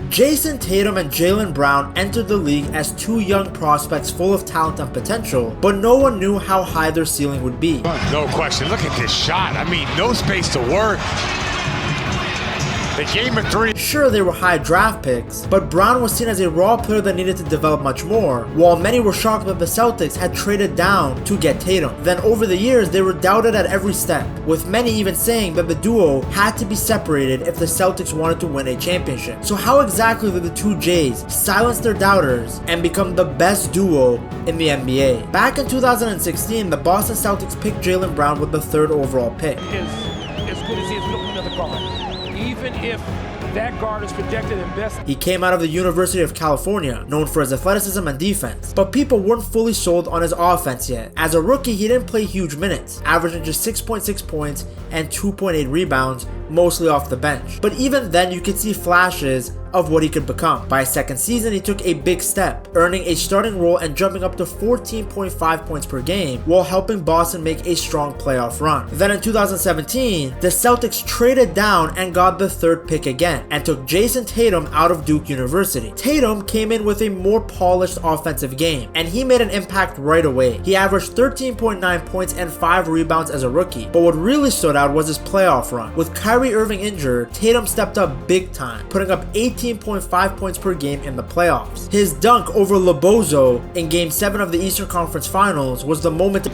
Jayson Tatum and Jaylen Brown entered the league as two young prospects full of talent and potential, but no one knew how high their ceiling would be. No question. Look at this shot. I mean, no space to work. The game of three. Sure, they were high draft picks, but Brown was seen as a raw player that needed to develop much more, while many were shocked that the Celtics had traded down to get Tatum. Then over the years, they were doubted at every step, with many even saying that the duo had to be separated if the Celtics wanted to win a championship. So how exactly did the two Jays silence their doubters and become the best duo in the NBA? Back in 2016, the Boston Celtics picked Jaylen Brown with the 3rd overall pick. As good as he is, we don't need another guard. Even if that guard is projected and best. He came out of the University of California, known for his athleticism and defense, but people weren't fully sold on his offense yet. As a rookie, he didn't play huge minutes, averaging just 6.6 points and 2.8 rebounds, mostly off the bench. But even then, you could see flashes of what he could become. By his 2nd season, he took a big step, earning a starting role and jumping up to 14.5 points per game, while helping Boston make a strong playoff run. Then in 2017, the Celtics traded down and got the 3rd pick again, and took Jayson Tatum out of Duke University. Tatum came in with a more polished offensive game, and he made an impact right away. He averaged 13.9 points and 5 rebounds as a rookie, but what really stood out was his playoff run. With Kyrie Irving injured, Tatum stepped up big time, putting up 18.5 points per game in the playoffs. His dunk over Lobozo in Game 7 of the Eastern Conference Finals was the moment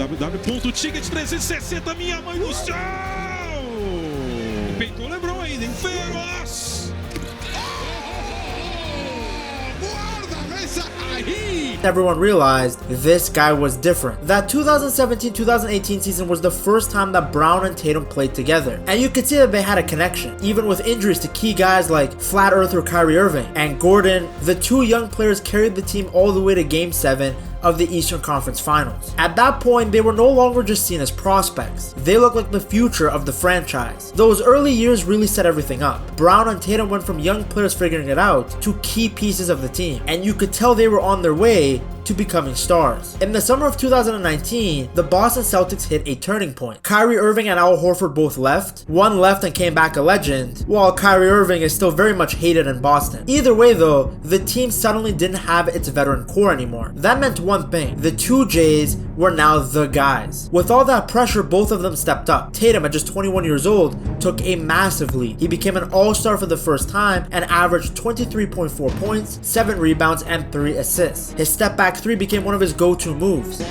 everyone realized this guy was different. That 2017-2018 season was the first time that Brown and Tatum played together, and you could see that they had a connection. Even with injuries to key guys like Flat Earther Kyrie Irving and Gordon, the two young players carried the team all the way to Game 7 of the Eastern Conference Finals. At that point, they were no longer just seen as prospects. They looked like the future of the franchise. Those early years really set everything up. Brown and Tatum went from young players figuring it out to key pieces of the team, and you could tell they were on their way to becoming stars. In the summer of 2019, the Boston Celtics hit a turning point. Kyrie Irving and Al Horford both left. One left and came back a legend, while Kyrie Irving is still very much hated in Boston. Either way though, the team suddenly didn't have its veteran core anymore. That meant one thing: the two Jays were now the guys. With all that pressure, both of them stepped up. Tatum, at just 21 years old, took a massive lead. He became an all-star for the first time and averaged 23.4 points, 7 rebounds, and 3 assists. His step back 3 became one of his go-to moves.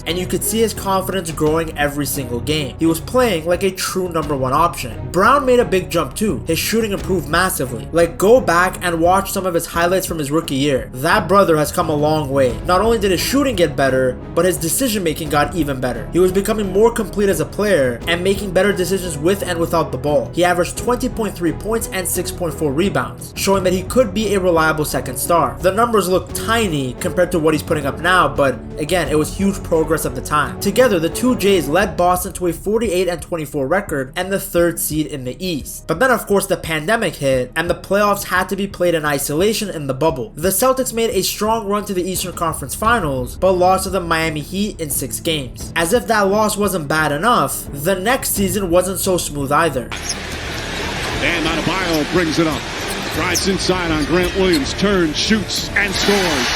And you could see his confidence growing every single game. He was playing like a true #1 option. Brown made a big jump too. His shooting improved massively. Like, go back and watch some of his highlights from his rookie year. That brother has come a long way. Not only did his shooting get better, but his decision making got even better. He was becoming more complete as a player and making better decisions with and without the ball. He averaged 20.3 points and 6.4 rebounds, showing that he could be a reliable second star. The numbers look tiny compared to what he's putting up now, but again, it was huge progress at the time. Together, the two Jays led Boston to a 48-24 record and the 3rd seed in the East. But then of course the pandemic hit and the playoffs had to be played in isolation in the bubble. The Celtics made a strong run to the Eastern Conference Finals, but lost to the Miami Heat in 6 games. As if that loss wasn't bad enough, the next season wasn't so smooth either. And Adebayo brings it up. Drives inside on Grant Williams, turns, shoots, and scores.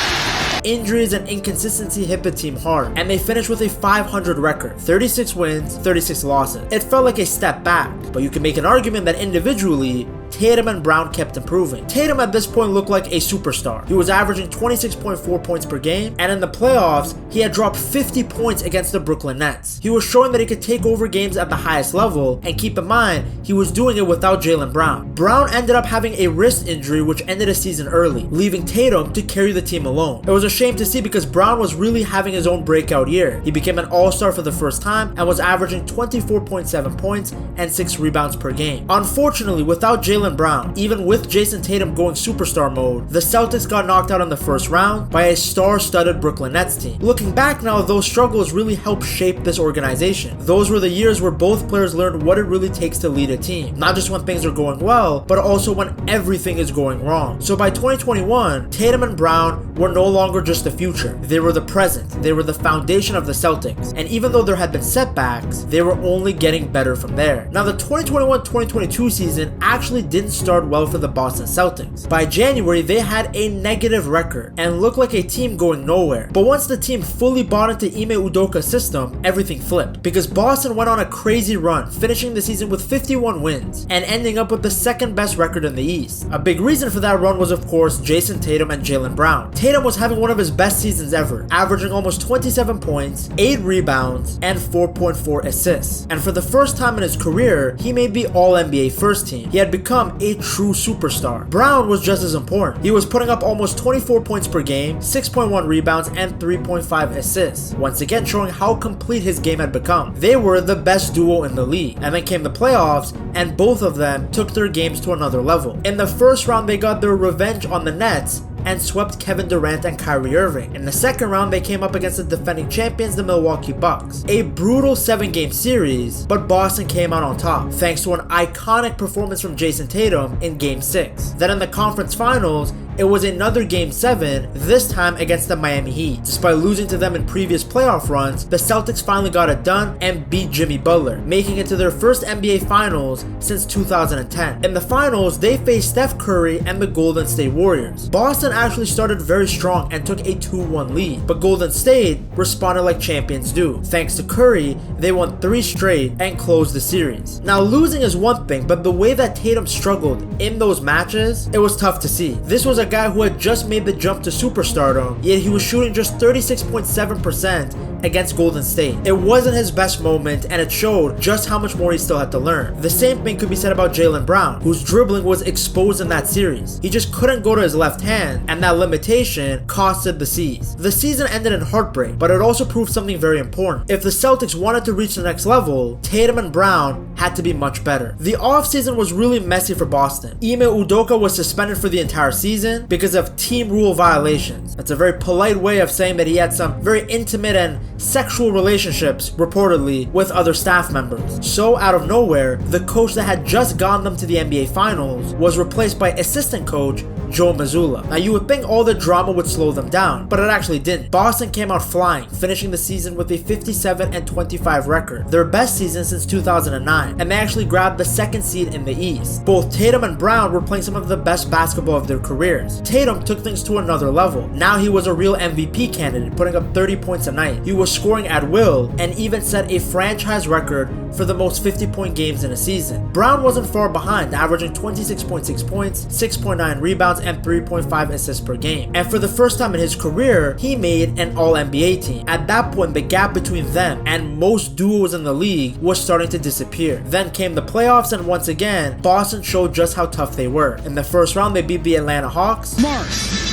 Injuries and inconsistency hit the team hard, and they finished with a 500 record, 36 wins, 36 losses. It felt like a step back, but you can make an argument that individually, Tatum and Brown kept improving. Tatum at this point looked like a superstar. He was averaging 26.4 points per game, and in the playoffs, he had dropped 50 points against the Brooklyn Nets. He was showing that he could take over games at the highest level, and keep in mind, he was doing it without Jaylen Brown. Brown ended up having a wrist injury which ended his season early, leaving Tatum to carry the team alone. It was a shame to see because Brown was really having his own breakout year. He became an all-star for the first time and was averaging 24.7 points and 6 rebounds per game. Unfortunately, without Jaylen Brown, even with Jayson Tatum going superstar mode, the Celtics got knocked out in the first round by a star-studded Brooklyn Nets team. Looking back now, those struggles really helped shape this organization. Those were the years where both players learned what it really takes to lead a team, not just when things are going well, but also when everything is going wrong. So by 2021, Tatum and Brown were no longer just the future. They were the present. They were the foundation of the Celtics. And even though there had been setbacks, they were only getting better from there. Now the 2021-2022 season actually didn't start well for the Boston Celtics. By January, they had a negative record and looked like a team going nowhere. But once the team fully bought into Ime Udoka's system, everything flipped. Because Boston went on a crazy run, finishing the season with 51 wins and ending up with the second best record in the East. A big reason for that run was of course Jayson Tatum and Jaylen Brown. Tatum was having one of his best seasons ever, averaging almost 27 points, 8 rebounds, and 4.4 assists. And for the first time in his career, he made the All-NBA first team. He had become a true superstar. Brown was just as important. He was putting up almost 24 points per game, 6.1 rebounds, and 3.5 assists, once again showing how complete his game had become. They were the best duo in the league. And then came the playoffs, and both of them took their games to another level. In the first round, they got their revenge on the Nets and swept Kevin Durant and Kyrie Irving. In the second round, they came up against the defending champions, the Milwaukee Bucks. A brutal 7-game series, but Boston came out on top, thanks to an iconic performance from Jayson Tatum in Game 6. Then in the conference finals, it was another Game 7, this time against the Miami Heat. Despite losing to them in previous playoff runs, the Celtics finally got it done and beat Jimmy Butler, making it to their first NBA Finals since 2010. In the finals, they faced Steph Curry and the Golden State Warriors. Boston actually started very strong and took a 2-1 lead, but Golden State responded like champions do. Thanks to Curry, they won 3 straight and closed the series. Now losing is one thing, but the way that Tatum struggled in those matches, it was tough to see. This was a guy who had just made the jump to superstardom, yet he was shooting just 36.7% against Golden State. It wasn't his best moment, and it showed just how much more he still had to learn. The same thing could be said about Jaylen Brown, whose dribbling was exposed in that series. He just couldn't go to his left hand, and that limitation costed the C's. The season ended in heartbreak, but it also proved something very important. If the Celtics wanted to reach the next level, Tatum and Brown had to be much better. The offseason was really messy for Boston. Ime Udoka was suspended for the entire season because of team rule violations. That's a very polite way of saying that he had some very intimate and sexual relationships, reportedly, with other staff members. So out of nowhere, the coach that had just gotten them to the NBA Finals was replaced by assistant coach Joe Mazzulla. Now you would think all the drama would slow them down, but it actually didn't. Boston came out flying, finishing the season with a 57-25 record, their best season since 2009, and they actually grabbed the second seed in the East. Both Tatum and Brown were playing some of the best basketball of their careers. Tatum took things to another level. Now he was a real MVP candidate, putting up 30 points a night. He was scoring at will and even set a franchise record for the most 50-point games in a season. Brown wasn't far behind, averaging 26.6 points, 6.9 rebounds, and 3.5 assists per game. And for the first time in his career, he made an All-NBA team. At that point, the gap between them and most duos in the league was starting to disappear. Then came the playoffs, and once again, Boston showed just how tough they were. In the first round, they beat the Atlanta Hawks. Smart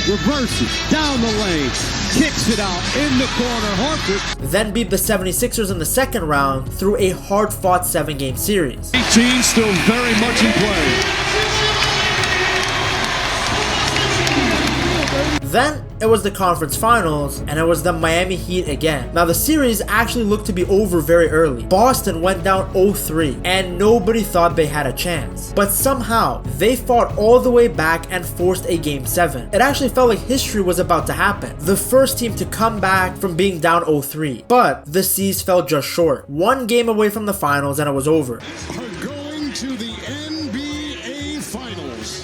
reverses down the lane, kicks it out in the corner. Harper Then beat the 76ers in the second round through a hard-fought 7-game series. 18 still very much in play. Then it was the conference finals, and it was the Miami Heat again. Now the series actually looked to be over very early. Boston went down 0-3, and nobody thought they had a chance. But somehow, they fought all the way back and forced a Game 7. It actually felt like history was about to happen. The first team to come back from being down 0-3. But the C's fell just short. One game away from the finals, and it was over. Are going to the NBA Finals.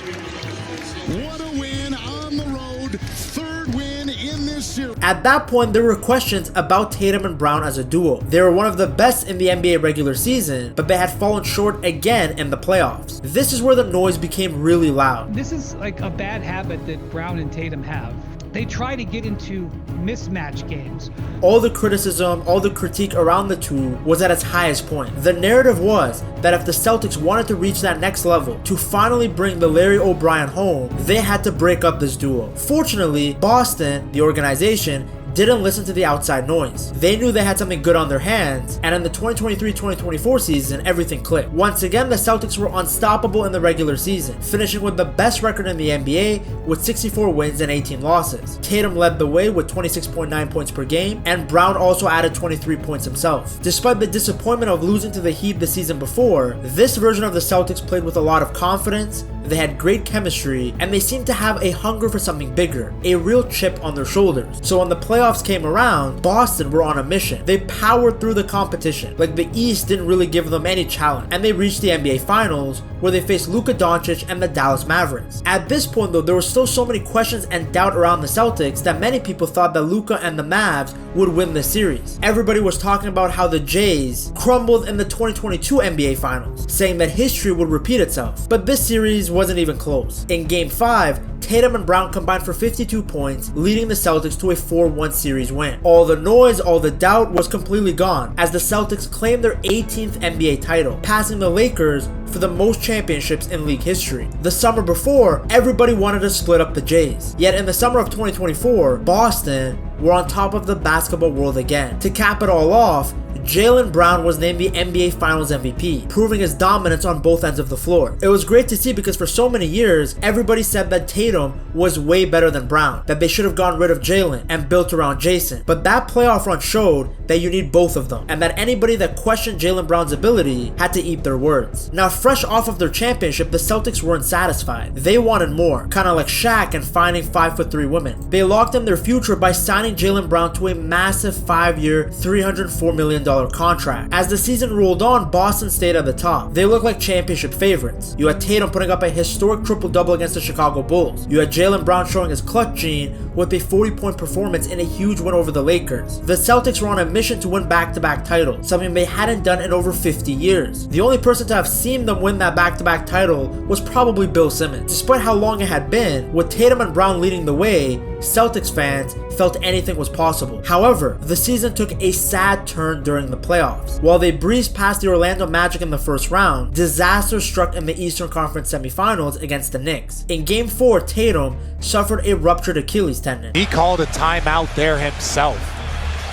What a win on the road. Third win in this series. At that point, there were questions about Tatum and Brown as a duo. They were one of the best in the NBA regular season, but they had fallen short again in the playoffs. This is where the noise became really loud. This is like a bad habit that Brown and Tatum have. They try to get into mismatch games. All the criticism, all the critique around the two was at its highest point. The narrative was that if the Celtics wanted to reach that next level, to finally bring the Larry O'Brien home, they had to break up this duo. Fortunately, Boston, the organization, didn't listen to the outside noise. They knew they had something good on their hands, and in the 2023-2024 season, everything clicked. Once again, the Celtics were unstoppable in the regular season, finishing with the best record in the NBA with 64 wins and 18 losses. Tatum led the way with 26.9 points per game, and Brown also added 23 points himself. Despite the disappointment of losing to the Heat the season before, this version of the Celtics played with a lot of confidence, they had great chemistry, and they seemed to have a hunger for something bigger, a real chip on their shoulders. So when the playoffs came around, Boston were on a mission. They powered through the competition. Like, the East didn't really give them any challenge, and they reached the NBA Finals, where they faced Luka Doncic and the Dallas Mavericks. At this point though, there were still so many questions and doubt around the Celtics that many people thought that Luka and the Mavs would win this series. Everybody was talking about how the Jays crumbled in the 2022 NBA Finals, saying that history would repeat itself. But this series wasn't even close. In Game 5, Tatum and Brown combined for 52 points, leading the Celtics to a 4-1 series win. All the noise, all the doubt was completely gone as the Celtics claimed their 18th NBA title, passing the Lakers for the most championships in league history. The summer before, everybody wanted to split up the Jays. Yet in the summer of 2024, Boston were on top of the basketball world again. To cap it all off, Jaylen Brown was named the NBA Finals MVP, proving his dominance on both ends of the floor. It was great to see because for so many years, everybody said that Tatum was way better than Brown, that they should have gotten rid of Jaylen and built around Jayson. But that playoff run showed that you need both of them, and that anybody that questioned Jaylen Brown's ability had to eat their words. Now, fresh off of their championship, the Celtics weren't satisfied. They wanted more, kind of like Shaq and finding 5'3" women. They locked in their future by signing Jaylen Brown to a massive 5-year, $304 million contract. As the season rolled on, Boston stayed at the top. They looked like championship favorites. You had Tatum putting up a historic triple-double against the Chicago Bulls. You had Jaylen Brown showing his clutch gene with a 40-point performance in a huge win over the Lakers. The Celtics were on a mission to win back-to-back titles, something they hadn't done in over 50 years. The only person to have seen them win that back-to-back title was probably Bill Simmons. Despite how long it had been, with Tatum and Brown leading the way, Celtics fans felt anything was possible. However, the season took a sad turn during the playoffs. While they breezed past the Orlando Magic in the first round, disaster struck in the Eastern Conference semifinals against the Knicks. In Game 4, Tatum suffered a ruptured Achilles tendon. He called a timeout there himself.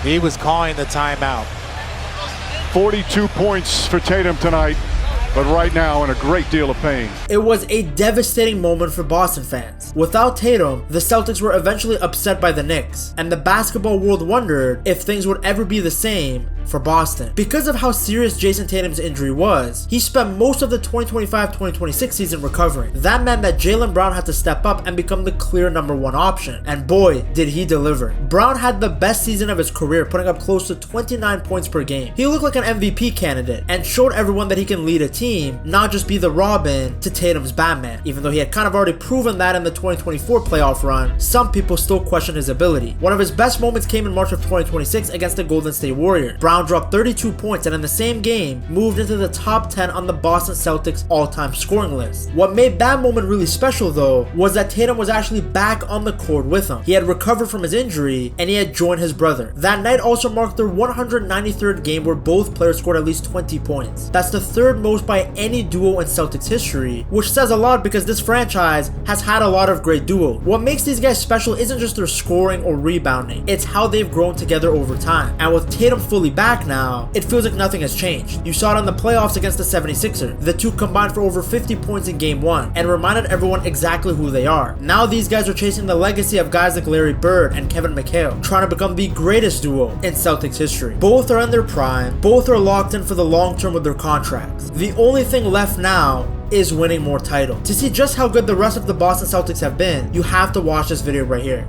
He was calling the timeout. 42 points for Tatum tonight, but right now in a great deal of pain. It was a devastating moment for Boston fans. Without Tatum, the Celtics were eventually upset by the Knicks, and the basketball world wondered if things would ever be the same for Boston. Because of how serious Jayson Tatum's injury was, he spent most of the 2025-2026 season recovering. That meant that Jaylen Brown had to step up and become the clear #1 option, and boy, did he deliver. Brown had the best season of his career, putting up close to 29 points per game. He looked like an MVP candidate and showed everyone that he can lead a team, not just be the Robin to Tatum's Batman. Even though he had kind of already proven that in the 2024 playoff run, some people still question his ability. One of his best moments came in March of 2026 against the Golden State Warriors. Brown dropped 32 points and in the same game moved into the top 10 on the Boston Celtics all-time scoring list. What made that moment really special though was that Tatum was actually back on the court with him. He had recovered from his injury and he had joined his brother. That night also marked their 193rd game where both players scored at least 20 points. That's the third most by any duo in Celtics history, which says a lot because this franchise has had a lot of great duos. What makes these guys special isn't just their scoring or rebounding, it's how they've grown together over time. And with Tatum fully back now, it feels like nothing has changed. You saw it in the playoffs against the 76ers. The two combined for over 50 points in Game 1 and reminded everyone exactly who they are. Now these guys are chasing the legacy of guys like Larry Bird and Kevin McHale, trying to become the greatest duo in Celtics history. Both are in their prime, both are locked in for the long term with their contracts. The only thing left now is winning more titles. To see just how good the rest of the Boston Celtics have been, you have to watch this video right here.